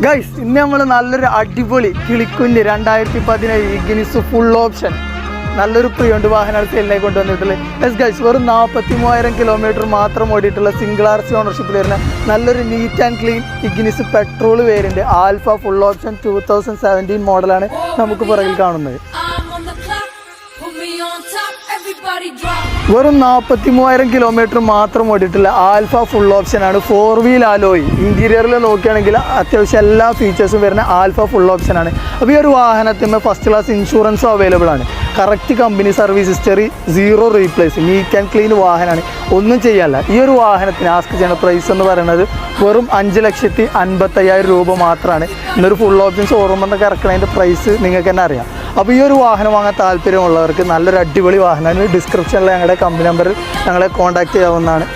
Guys ഇന്ന് നമ്മൾ നല്ലൊരു അടിപൊളി കിളിക്കുഞ്ഞ് 2017 ഇഗ്നിസ് ഫുൾ ഓപ്ഷൻ നല്ലൊരു പ്രിയോണ്ട് വാഹനമാണ് സെയിലിനായി കൊണ്ടുവന്നിട്ടുള്ളത്. യെസ് ഗൈസ്, വെറും 43,000 കിലോമീറ്റർ മാത്രം ഓടിയിട്ടുള്ള സിംഗിൾ RC ഓണർഷിപ്പിൽ വരുന്ന നല്ലൊരു neat and clean Ignis petrol variant alpha full option 2017 മോഡലാണ് നമുക്ക് പുറകിൽ കാണുന്നത്. വെറും 43,000 കിലോമീറ്റർ മാത്രം ഓടിയിട്ടുള്ള ആൽഫ ഫുൾ ഓപ്ഷനാണ്. 4 വീൽ അലോയ് ഇന്റീരിയറിൽ നോക്കുകയാണെങ്കിൽ അത്യാവശ്യം എല്ലാ ഫീച്ചേഴ്സും വരുന്ന ആൽഫ ഫുൾ ഓപ്ഷനാണ്. അപ്പോൾ ഈ ഒരു വാഹനത്തിന് ഫസ്റ്റ് ക്ലാസ് ഇൻഷുറൻസും അവൈലബിൾ ആണ്. Correct company service history, 0 replace, neat and clean വാഹനമാണ്, ഒന്നും ചെയ്യാല്ല. ഈ ഒരു വാഹനത്തിന് ആസ്ക് ചെയ്യുന്ന പ്രൈസ് എന്ന് പറയുന്നത് വെറും 5,55,000 രൂപ മാത്രമാണ്. ഇന്നൊരു ഫുൾ ഓപ്ഷൻ ഷോറൂം എന്നൊക്കെ ഇറക്കുന്നതിൻ്റെ പ്രൈസ് നിങ്ങൾക്ക് തന്നെ അറിയാം. അപ്പോൾ ഈ ഒരു വാഹനം വാങ്ങാൻ താല്പര്യമുള്ളവർക്ക് നല്ലൊരു അടിപൊളി വാഹനമാണ്. ഡിസ്ക്രിപ്ഷനിൽ ഞങ്ങളുടെ കമ്പനി നമ്പറിൽ ഞങ്ങളെ കോൺടാക്റ്റ് ചെയ്യാവുന്നതാണ്.